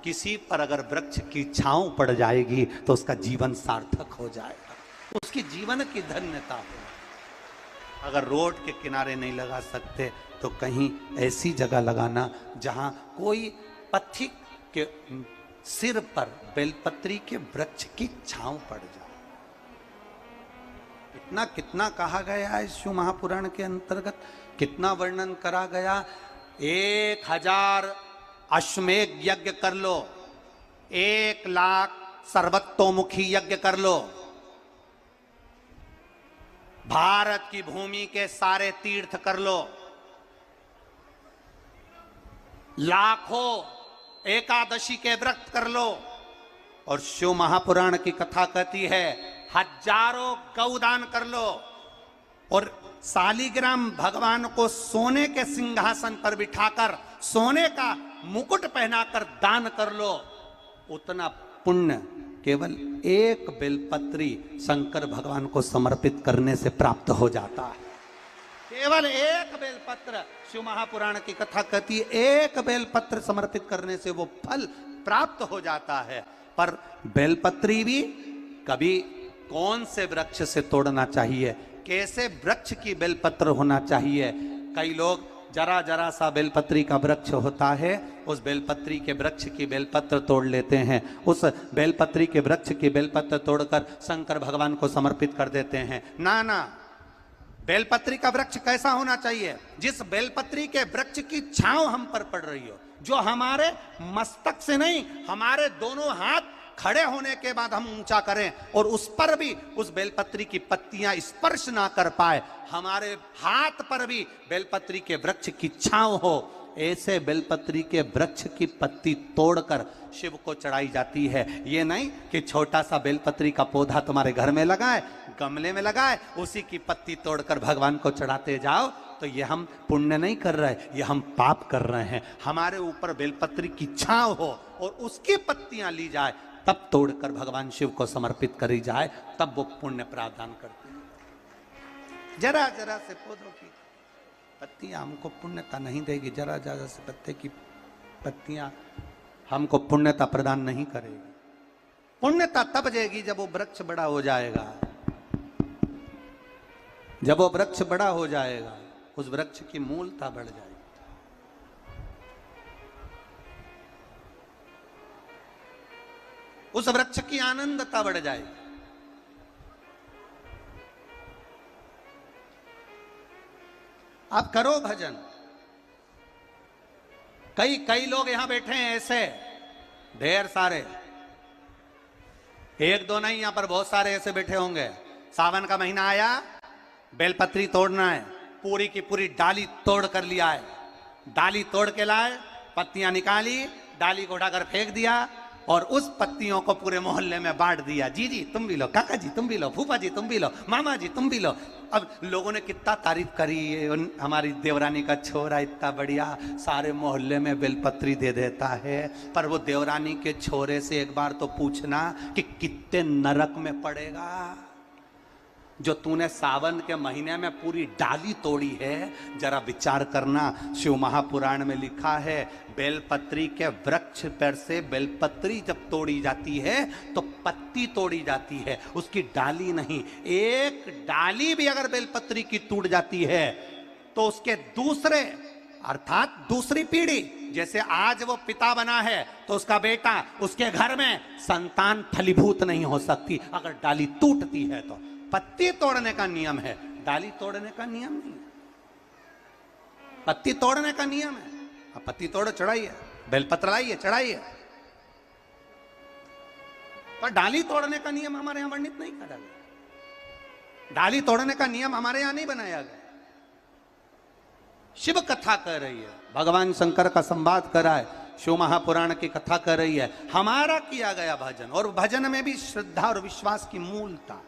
किसी पर अगर वृक्ष की छांव पड़ जाएगी तो उसका जीवन सार्थक हो जाएगा, उसकी जीवन की धन्यता हो। अगर रोड के किनारे नहीं लगा सकते तो कहीं ऐसी जगह लगाना जहां कोई पथिक के सिर पर बेलपत्री के वृक्ष की छांव पड़ जाए। इतना कितना कहा गया है शिव महापुराण के अंतर्गत, कितना वर्णन करा गया। 1000 अश्वमेध यज्ञ कर लो, 1,00,000 सर्वतोमुखी यज्ञ कर लो, भारत की भूमि के सारे तीर्थ कर लो, लाखों एकादशी के व्रत कर लो, और शिव महापुराण की कथा कहती है हजारों गौदान कर लो, और शालिग्राम भगवान को सोने के सिंहासन पर बिठाकर सोने का मुकुट पहनाकर दान कर लो। उतना पुण्य केवल एक बेलपत्री शंकर भगवान को समर्पित करने से प्राप्त हो जाता है। केवल एक बेलपत्र, शिव महापुराण की कथा कहती है एक बेलपत्र समर्पित करने से वो फल प्राप्त हो जाता है। पर बेलपत्री भी कभी कौन से वृक्ष से तोड़ना चाहिए, कैसे वृक्ष की बेलपत्र होना चाहिए। कई लोग जरा जरा सा बेलपत्री का वृक्ष होता है, उस बेलपत्री के वृक्ष की बेलपत्र तोड़ लेते हैं, उस बेलपत्री के वृक्ष की बेलपत्र तोड़कर शंकर भगवान को समर्पित कर देते हैं। ना ना, बेलपत्री का वृक्ष कैसा होना चाहिए, जिस बेलपत्री के वृक्ष की छांव हम पर पड़ रही हो, जो हमारे मस्तक से नहीं, हमारे दोनों हाथ खड़े होने के बाद हम ऊंचा करें और उस पर भी उस बेलपत्री की पत्तियां स्पर्श ना कर पाए, हमारे हाथ पर भी बेलपत्री के वृक्ष की छांव हो, ऐसे बेलपत्री के वृक्ष की पत्ती तोड़कर शिव को चढ़ाई जाती है। ये नहीं कि छोटा सा बेलपत्री का पौधा तुम्हारे घर में लगाए, गमले में लगाए, उसी की पत्ती तोड़कर भगवान को चढ़ाते जाओ, तो ये हम पुण्य नहीं कर रहे, ये हम पाप कर रहे हैं। हमारे ऊपर बेलपत्री की छांव हो और उसकी पत्तियां ली जाए, तब तोड़कर भगवान शिव को समर्पित करी जाए, तब वो पुण्य प्रावधान करते हैं। जरा जरा से पौधों की पत्तियां हमको पुण्यता नहीं देगी, जरा जरा से पत्ते की पत्तियां हमको पुण्यता प्रदान नहीं करेगी। पुण्यता तब देगी जब वो वृक्ष बड़ा हो जाएगा, जब वो वृक्ष बड़ा हो जाएगा, उस वृक्ष की मूलता बढ़ जाएगी, उस वृक्ष की आनंदता बढ़ जाएगी। आप करो भजन। कई लोग यहां बैठे हैं ऐसे, ढेर सारे, एक दो नहीं, यहां पर बहुत सारे ऐसे बैठे होंगे। सावन का महीना आया, बेलपत्री तोड़ना है, पूरी की पूरी डाली तोड़ कर लिया है, डाली तोड़ के लाए, पत्तियां निकाली, डाली को उठाकर फेंक दिया और उस पत्तियों को पूरे मोहल्ले में बांट दिया। जी जी तुम भी लो, काका जी तुम भी लो, फूफा जी तुम भी लो, मामा जी तुम भी लो। अब लोगों ने कितना तारीफ करी, हमारी देवरानी का छोरा इतना बढ़िया सारे मोहल्ले में बेलपत्री दे देता है। पर वो देवरानी के छोरे से एक बार तो पूछना कि कितने नरक में पड़ेगा, जो तूने सावन के महीने में पूरी डाली तोड़ी है। जरा विचार करना, शिव महापुराण में लिखा है बेलपत्री के वृक्ष पर से बेलपत्री जब तोड़ी जाती है तो पत्ती तोड़ी जाती है, उसकी डाली नहीं। एक डाली भी अगर बेलपत्री की टूट जाती है तो उसके दूसरे अर्थात दूसरी पीढ़ी, जैसे आज वो पिता बना है तो उसका बेटा, उसके घर में संतान फलीभूत नहीं हो सकती अगर डाली टूटती है। तो पत्ती तोड़ने का नियम है, डाली तोड़ने का नियम नहीं है। पत्ती तोड़ने का नियम है, अब पत्ती तोड़ो चढ़ाइए, बेलपत्र लाइए चढ़ाइए, पर डाली तोड़ने का नियम हमारे यहां वर्णित नहीं करा गया। डाली तोड़ने का नियम हमारे यहां नहीं बनाया गया। शिव कथा कर रही है, भगवान शंकर का संवाद करा है, शिव महापुराण की कथा कर रही है, हमारा किया गया भजन, और भजन में भी श्रद्धा और विश्वास की मूलता।